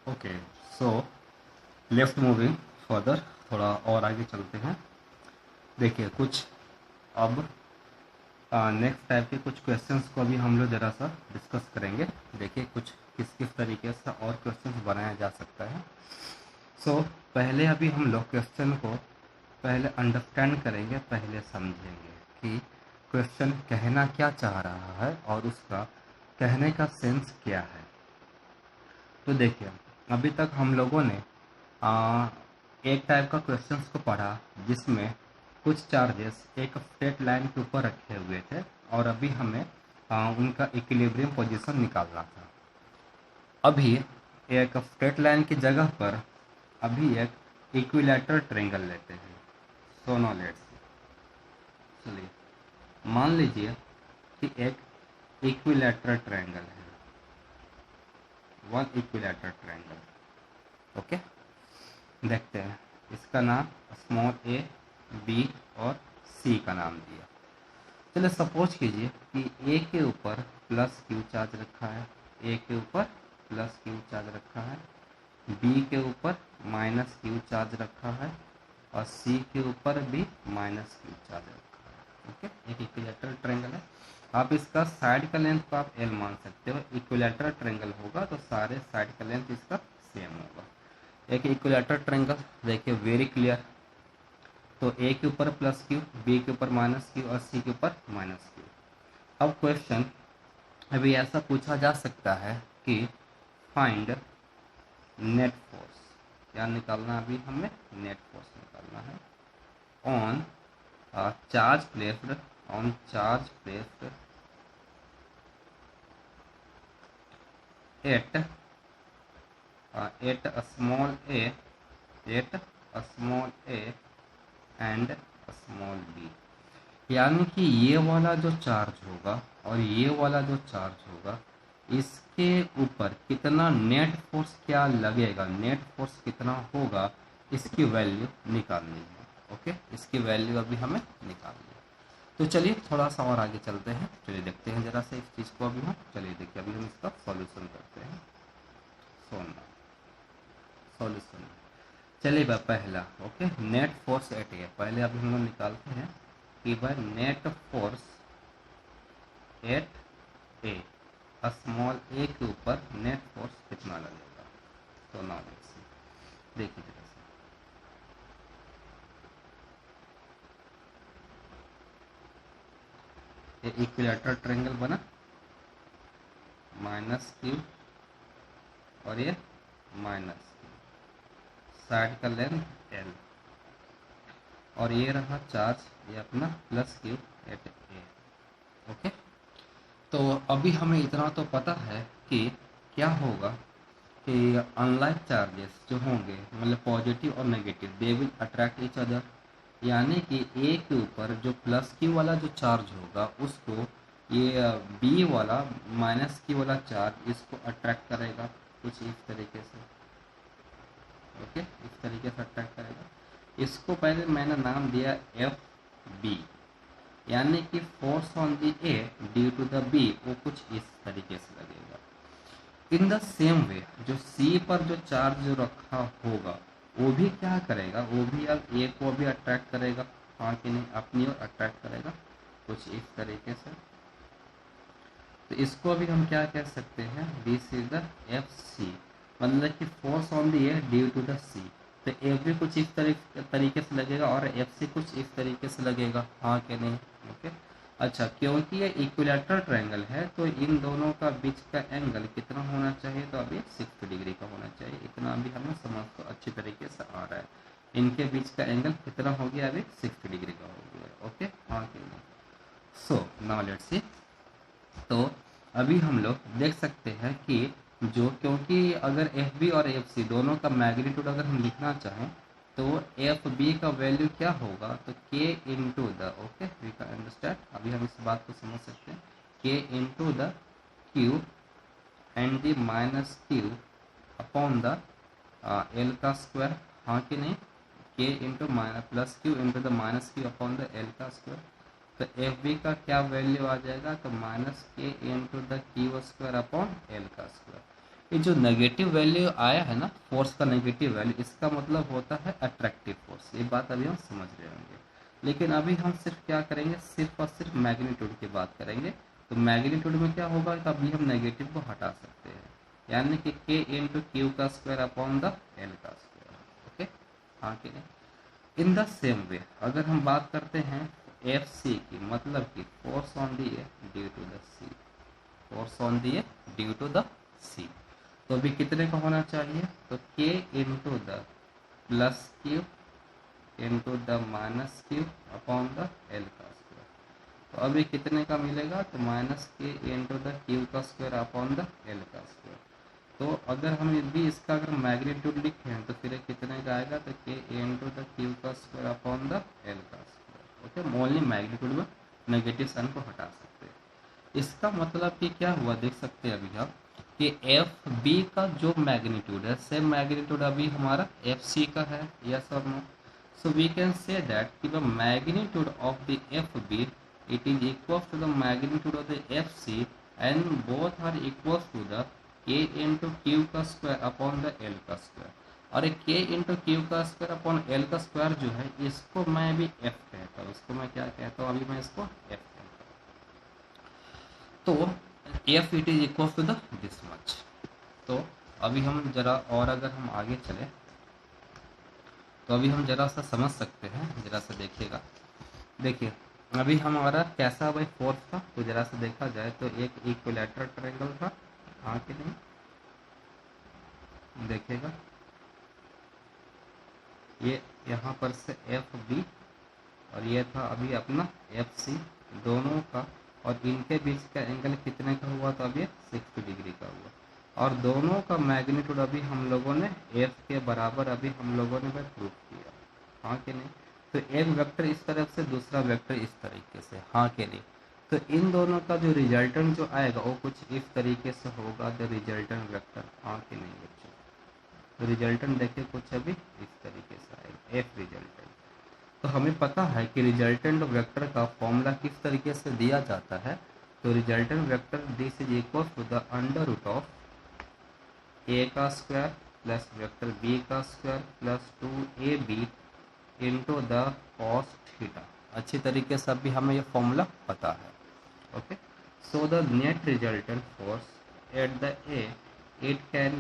Okay, so left moving further, थोड़ा और आगे चलते हैं। देखिए कुछ अब नेक्स्ट टाइप के कुछ क्वेश्चंस को भी हम लोग ज़रा सा डिस्कस करेंगे। देखिए कुछ किस किस तरीके से और क्वेश्चंस बनाया जा सकता है। सो पहले अभी हम लोग क्वेश्चन को पहले अंडरस्टैंड करेंगे, पहले समझेंगे कि क्वेश्चन कहना क्या चाह रहा है और उसका कहने का सेंस क्या है। तो देखिए अभी तक हम लोगों ने एक टाइप का क्वेश्चंस को पढ़ा जिसमें कुछ चार्जेस एक स्ट्रेट लाइन के ऊपर रखे हुए थे और अभी हमें उनका इक्विलिब्रियम पोजीशन निकालना था। अभी एक स्ट्रेट लाइन की जगह पर अभी एक इक्विलैटरल ट्रायंगल लेते हैं। सो नाउ लेट्स चलिए मान लीजिए कि एक इक्विलैटरल ट्रायंगल है, वन इक्विलैटरल ट्रायंगल। ओके, देखते हैं। इसका नाम स्मॉल ए, बी और सी का नाम दिया। चलिए सपोज कीजिए कि ए के ऊपर प्लस क्यू चार्ज रखा है, ए के ऊपर प्लस क्यू चार्ज रखा है, बी के ऊपर माइनस क्यू चार्ज रखा है और सी के ऊपर भी माइनस क्यू चार्ज रखा है। ओके, एक इक्विलैटरल ट्रायंगल है। आप इसका साइड का लेंथ को आप एल मान सकते हो। इक्विलैटरल ट्रायंगल होगा तो सारे साइड का लेंथ इसका सेम होगा। एक इक्विलैटरल ट्रायंगल देखिए वेरी क्लियर। तो ए के ऊपर प्लस क्यू, बी के ऊपर माइनस क्यू और सी के ऊपर माइनस क्यू। अब क्वेश्चन अभी ऐसा पूछा जा सकता है कि फाइंड नेट फोर्स, क्या निकालना अभी हमें नेट फोर्स निकालना है on charge placed, on charge placed at at small a, at small a and small b. यानी कि ये वाला जो चार्ज होगा और ये वाला जो चार्ज होगा इसके ऊपर कितना नेट फोर्स क्या लगेगा, नेट फोर्स कितना होगा, इसकी वैल्यू निकालनी है। ओके, इसकी वैल्यू अभी हमें निकालनी है। तो चलिए थोड़ा सा और आगे चलते हैं। चलिए देखते हैं जरा से इस चीज़ को अभी हम। चलिए देखिए अभी हम इसका सॉल्यूशन करते हैं। सॉल्यूशन चलिए बा पहला। Okay, net force at A पहले अभी हम लोग निकालते हैं कि भाई net force at A, small A के ऊपर नेट फोर्स कितना लगेगा। तो नाउ लेट्स सी, देखिए जरा से ये इक्विलैटरल ट्रायंगल बना, माइनस क्यू और ये माइनस क्यू, साइड का लेंथ एल और ये रहा चार्ज, ये अपना प्लस क्यू एट ए। ओके, तो अभी हमें इतना तो पता है कि क्या होगा कि अनलाइक चार्जेस जो होंगे मतलब पॉजिटिव और negative, they will attract each other. यानी कि ए के ऊपर जो प्लस क्यू वाला जो चार्ज होगा उसको ये बी वाला माइनस क्यू वाला चार्ज इसको अट्रैक्ट करेगा कुछ इस तरीके से। ओके, इस तरीके से अट्रैक्ट करेगा। इसको पहले मैंने नाम दिया एफ बी, यानी कि force on the A due to the B वो कुछ इस तरीके से लगेगा। इन द सेम वे जो सी पर जो चार्ज जो रखा होगा वो भी क्या करेगा, वो भी अब ए को भी अट्रैक्ट करेगा, हाँ कि नहीं, अपनी ओर अट्रैक्ट करेगा कुछ इस तरीके से। तो इसको भी हम क्या कह सकते हैं, this is the F C, मतलब कि force on the A due to the C. तो एफ भी कुछ इस तरीके से लगेगा और एफ सी कुछ इस तरीके से लगेगा, हाँ कि नहीं। ओके, अच्छा, क्योंकि ये इक्विलैटरल ट्रायंगल है तो इन दोनों का बीच का एंगल कितना होना चाहिए, तो अभी 60 डिग्री का होना चाहिए। इतना अभी हमें समझ तो अच्छी तरीके से आ रहा है। इनके बीच का एंगल कितना हो गया, अभी 60 डिग्री का हो गया। ओके, हाँ कि नहीं। So now let's see. तो अभी हम लोग देख सकते हैं कि जो, क्योंकि अगर एफ बी और एफ सी दोनों का मैग्नीट्यूड अगर हम लिखना चाहें तो एफ बी का वैल्यू क्या होगा, तो K into the, okay we can understand, अभी हम इस बात को समझ सकते हैं, K into the Q and the minus Q upon the L का स्क्वायर, हाँ कि नहीं, K into minus plus Q into the minus Q upon the L का स्क्वायर। तो एफ बी का क्या वैल्यू आ जाएगा, तो minus K into the Q square upon L का स्क्वायर। ये जो नेगेटिव वैल्यू आया है ना, फोर्स का नेगेटिव वैल्यू, इसका मतलब होता है अट्रैक्टिव फोर्स। ये बात अभी हम समझ रहे होंगे। लेकिन अभी हम सिर्फ क्या करेंगे, सिर्फ और सिर्फ मैग्नीट्यूड की बात करेंगे। तो मैग्नीट्यूड में क्या होगा, तो अभी हम नेगेटिव को हटा सकते हैं, यानी कि के इंटू क्यू का स्क्वायर अपॉन द एल का स्क्वायर। ओके, हाँ कि नहीं। इन द सेम वे अगर हम बात करते हैं एफ सी की, मतलब कि force on the due to the C, force on the due to the C, तो अभी कितने का होना चाहिए, तो K into the plus Q into the minus Q upon the L का स्क्वायर। तो अभी कितने का मिलेगा, तो minus K into the Q का स्क्वायर अपॉन द एल का स्क्वायर। तो अगर हम भी इसका अगर मैग्नीट्यूड लिखें तो फिर कितने का आएगा, तो के इंटू द क्यू का स्क्वायर अपॉन द एल का स्क्वायर। ओके, ओनली मैग्नीट्यूड में नेगेटिव साइन को हटा सकते हैं। इसका मतलब कि क्या हुआ, देख सकते हैं अभी आप कि एफ बी का जो मैग्नीट्यूड है, सेम मैग्नीट्यूड अभी हमारा एफ सी का है, यस और no. So we can say that the magnitude of the FB, it is equal to the magnitude of the FC, and both are equal to the K into Q का square upon the L का square। और एक K into Q का square upon L का square जो है, इसको मैं भी F कहता हूँ। इसको मैं क्या कहता हूँ, अभी मैं इसको F कहता हूँ। तो F it is equal to the this much। तो अभी हम जरा और अगर हम आगे चले तो अभी हम जरा सा समझ सकते हैं, जरा सा देखिएगा। देखिए अभी हमारा कैसा भाई फोर्स था, तो जरा सा देखा जाए तो एक इक्विलैटरल ट्रायंगल था, हाँ कि नहीं, देखिएगा ये यहाँ पर से एफ बी और ये था अभी अपना एफ सी, दोनों का, और इनके बीच का एंगल कितने का हुआ, तो अभी 60 डिग्री का हुआ। और दोनों का मैग्नीट्यूड अभी हम लोगों ने एफ के बराबर अभी हम लोगों ने भाई प्रूफ किया, हाँ कि नहीं। तो एक वेक्टर इस तरफ से, दूसरा वेक्टर इस तरीके से, हाँ कि नहीं। तो इन दोनों का जो रिजल्टेंट जो आएगा वो कुछ इस तरीके से होगा, द रिजल्टेंट वेक्टर, हाँ कि नहीं बच्चों। तो रिजल्टेंट देखिए कुछ अभी इस तरीके से आएगा, एफ रिजल्टेंट। तो हमें पता है कि रिजल्टेंट वेक्टर का फॉर्मूला किस तरीके से दिया जाता है। तो resultant vector this is equal to the under root of A का स्क्वायर प्लस वेक्टर बी का square plus 2ab into the cos theta. अच्छी तरीके से अभी हमें ये फॉर्मूला पता है। Okay, so the net resultant force at the A it can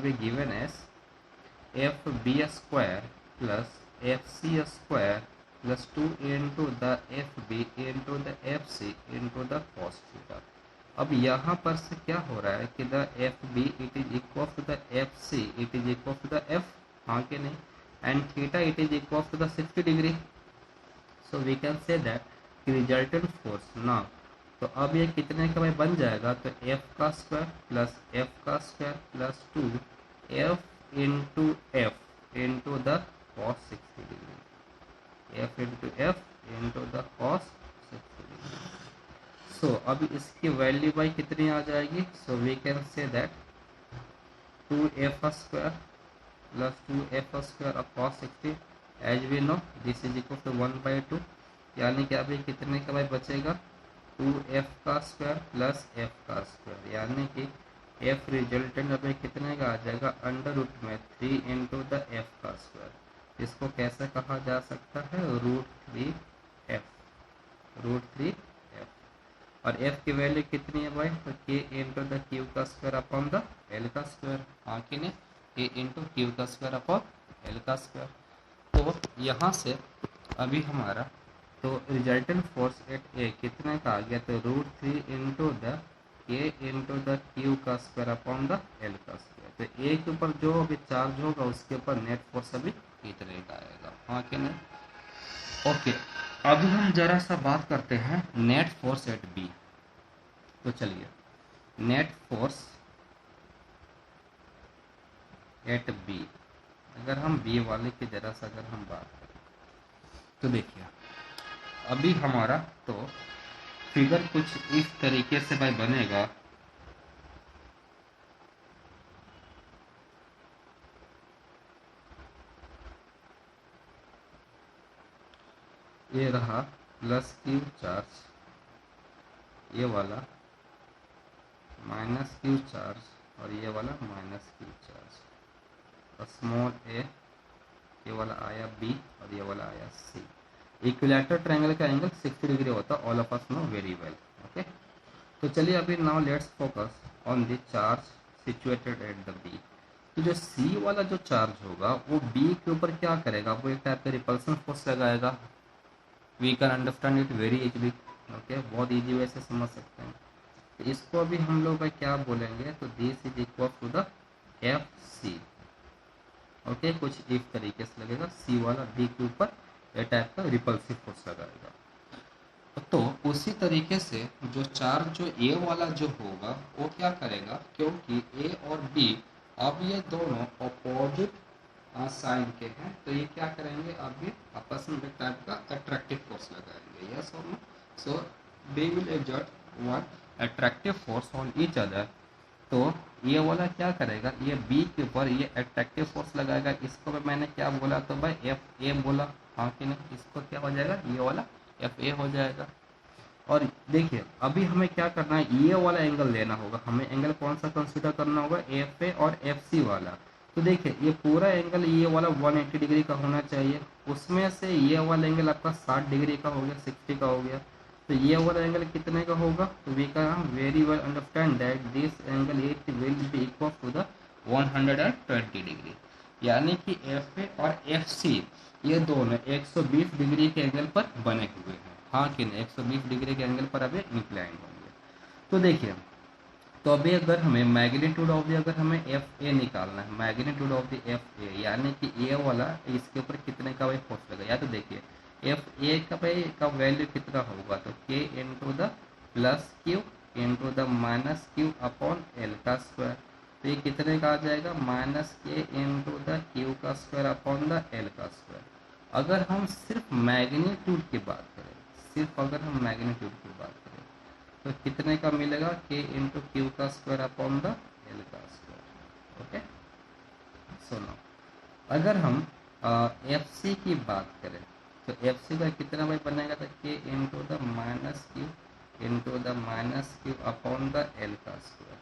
be given as fb square plus fc square plus 2 into the fb into the fc into the cos theta। अब यहाँ पर से क्या हो रहा है कि the F B it is equal to the F C it is equal to the F, हाँ कि नहीं, and theta it is equal to the 60 degree. So we can say that resultant force ना, तो अब ये कितने का भाई बन जाएगा, तो एफ का स्क्वायर प्लस एफ का square plus 2 F into F into the cos 60 degree, F into F into the cos 60 degree. So अब इसकी वैल्यू बाई कितनी आ जाएगी, so we can say that 2f square plus 2f square of cos 60 as we know this is equal to 1/2, यानी कि अभी कितने का भाई बचेगा, 2f का स्क्वायर प्लस f का स्क्वायर, यानी कि f रिजल्टेंट अभी कितने का आ जाएगा, अंडर रूट में 3 इंटू द f का स्क्वायर। इसको कैसे कहा जा सकता है, √3f और f की वैल्यू कितनी है भाई, तो k इंटू द क्यू का स्क्वायर अपॉन द l का स्क्वायर, हाँ कि नहीं, k इंटू क्यू का स्क्वायर अपॉन l का स्क्वायर। तो यहाँ से अभी हमारा तो रिजल्टेंट फोर्स एट ए कितने का आ गया, तो √3 into the k into the Q का स्क्वायर अपॉन द l का स्क्वायर। तो ए के ऊपर जो अभी चार्ज होगा उसके ऊपर नेट फोर्स अभी कितने का आएगा, हाँ कि नहीं। ओके, अभी हम जरा सा बात करते हैं नेट फोर्स एट बी। तो चलिए नेट फोर्स एट बी, अगर हम बी वाले की जरा सा अगर हम बात करें तो देखिए अभी हमारा तो फिगर कुछ इस तरीके से भाई बनेगा। ये रहा प्लस क्यू चार्ज, ये वाला माइनस क्यू चार्ज, और ये वाला माइनस क्यू चार्ज, और स्मॉल ए ये वाला आया बी और ये वाला आया सी। इक्विलैटरल ट्रायंगल का एंगल 60 डिग्री होता है, all of us know very well. Okay, तो चलिए अभी now let's focus on the charge situated at the B. तो जो सी वाला जो चार्ज होगा वो बी के ऊपर क्या करेगा, वो एक टाइप का रिपल्सन फोर्स लगाएगा। We can understand it very easily. Okay, बहुत इजी वे से समझ सकते हैं। तो इसको अभी हम लोग क्या बोलेंगे, तो this is equal to the F C. Okay, कुछ इस तरीके से लगेगा, सी वाला बी के ऊपर ए टाइप का रिपल्सिव फोर्स लगाएगा। तो उसी तरीके से जो चार्ज जो ए वाला जो होगा वो क्या करेगा, क्योंकि ए और बी अब ये दोनों अपोजिट साइन के हैं, तो ये क्या करेंगे, अब ये आपस में एक टाइप का अट्रैक्टिव फोर्स लगाएंगे। यस और no? So they will exert one attractive force on each other. तो ये वाला क्या करेगा, ये बी के ऊपर ये अट्रैक्टिव फोर्स लगाएगा। इसको भी मैंने क्या बोला, तो भाई एफ ए बोला, हाँ कि नहीं? इसको क्या हो जाएगा, ये वाला एफ ए हो जाएगा। और देखिए अभी हमें क्या करना है, ये वाला एंगल लेना होगा। हमें एंगल कौन सा कंसीडर करना होगा, एफ ए और एफ सी वाला। तो देखिए ये पूरा एंगल ये वाला 180 डिग्री का होना चाहिए, उसमें से ये वाला एंगल आपका 60 डिग्री का हो गया, 60 का हो गया। तो ये वाला एंगल कितने का होगा, तो we can very well understand that this angle it will be equal to the 120 degree. यानी कि एफ ए और एफ सी ये दोनों 120 डिग्री के एंगल पर बने हुए हैं, हाँ कि नहीं? 120 डिग्री के एंगल पर अभी इंक्लाइन होंगे। तो देखिए, तो अभी अगर हमें मैग्नीट्यूड ऑफ द, अगर हमें एफ ए निकालना है, मैग्नीट्यूड ऑफ द एफ ए, यानी कि ए वाला इसके ऊपर कितने का भाई फोर्स लगा, या तो देखिए एफ ए का भाई का वैल्यू कितना होगा, तो K into the plus Q into the minus Q upon L का स्क्वायर। तो ये कितने का आ जाएगा, minus K into the Q का स्क्वायर अपॉन द एल का स्क्वायर। अगर हम सिर्फ मैग्नीट्यूड की बात करें, सिर्फ अगर हम मैग्नीट्यूड की बात करें तो कितने का मिलेगा, के इंटू क्यू का स्क्वायर अपॉन द एल का स्क्वायर। ओके, सुनो अगर हम एफ सी की बात करें तो एफ सी का कितना भाई बनेगा, तो K into the minus Q into the minus Q upon the L का स्क्वायर।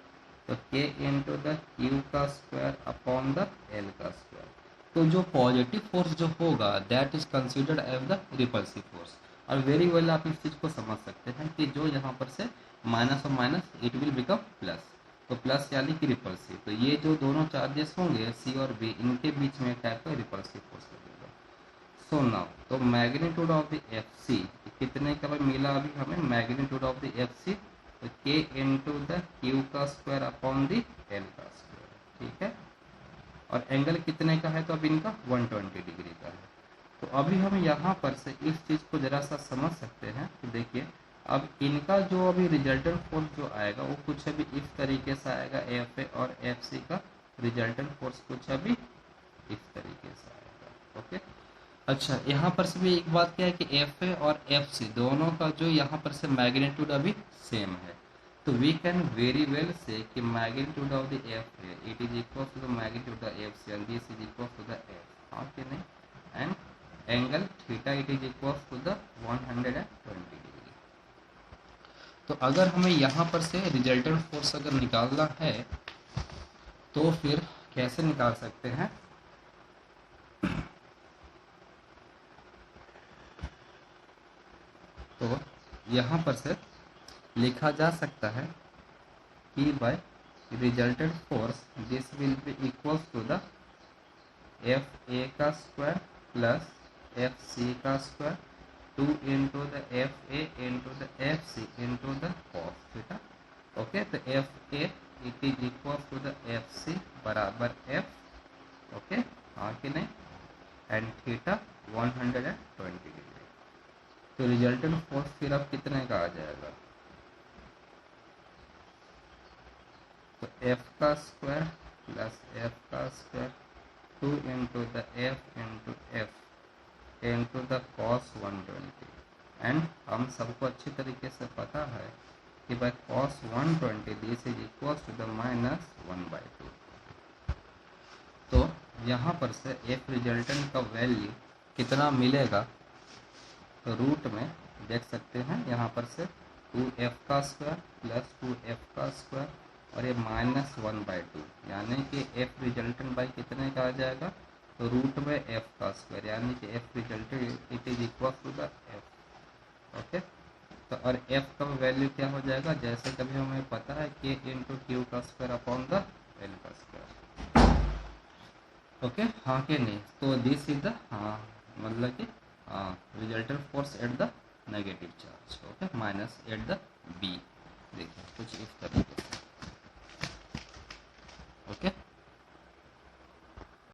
तो के इंटू द क्यू का स्क्वायर अपॉन द एल का स्क्वायर। तो जो पॉजिटिव फोर्स जो होगा that is considered as the repulsive force. और very well आप इस चीज़ को समझ सकते हैं कि जो यहाँ पर से माइनस और minus it will become plus, तो प्लस यानी कि रिपल्सिव। तो ये जो दोनों चार्जेस होंगे सी और बी, इनके बीच में टाइप का रिपल्सिव फोर्स लगेगा। सो नाउ तो magnitude of the F C कितने का मिला अभी हमें, magnitude of the F C तो के इंटू द क्यू का स्क्वायर अपॉन द एल का स्क्वायर। ठीक है, और एंगल कितने का है, तो अब इनका 120 डिग्री का है। तो अभी हम यहाँ पर से इस चीज़ को जरा सा समझ सकते हैं। तो देखिए अब इनका जो अभी रिजल्टेंट फोर्स जो आएगा वो कुछ अभी इस तरीके से आएगा, एफ ए और एफ सी का रिजल्टेंट फोर्स कुछ अभी इस तरीके से आएगा। ओके, अच्छा यहाँ पर से भी एक बात क्या है कि एफ ए और एफ सी दोनों का जो यहाँ पर से मैग्नीट्यूड अभी सेम है। तो we can very well say that magnitude of the F A it is equal to the magnitude of F C and this is equal to the F, हाँ कि नहीं? And angle theta it is equal to the 120 degree. तो अगर हमें यहाँ पर से resultant force अगर निकालना है तो फिर कैसे निकाल सकते हैं, तो यहाँ पर से लिखा जा सकता है कि by resultant force this will be equal to the F A का स्क्वायर प्लस एफ सी का square 2 into the F A into the F C into the cos theta. Okay, तो F A it is equal to the F C बराबर F, okay हाँ कि नहीं? And theta 120 degree. तो resultant force फिर अब कितने का आ जाएगा, तो एफ का स्क्वायर प्लस एफ का square 2 into the F into F into the cos 120। And हम सबको अच्छी तरीके से पता है कि by cos 120 this is equal to the minus 1/2। तो यहाँ पर से एफ रिजल्टेंट का वैल्यू कितना मिलेगा, तो रूट में देख सकते हैं यहाँ पर से 2f का स्क्वायर प्लस 2f का स्क्वायर और ये -1/2, यानी कि एफ रिजल्टेंट बाई कितने का आ जाएगा, तो रूट में एफ का स्क्वायर, यानी कि F resultant it is equal to the F. Okay, तो और एफ का वैल्यू क्या हो जाएगा, जैसे कभी हमें पता है के इंटू क्यू का स्क्वायर अपॉन द एल का स्क्वायर। ओके, हाँ कि नहीं, तो दिस इज द, हाँ मतलब कि resultant force at the negative charge, okay, minus at the B, देखिए कुछ इस तरीके से। ओके।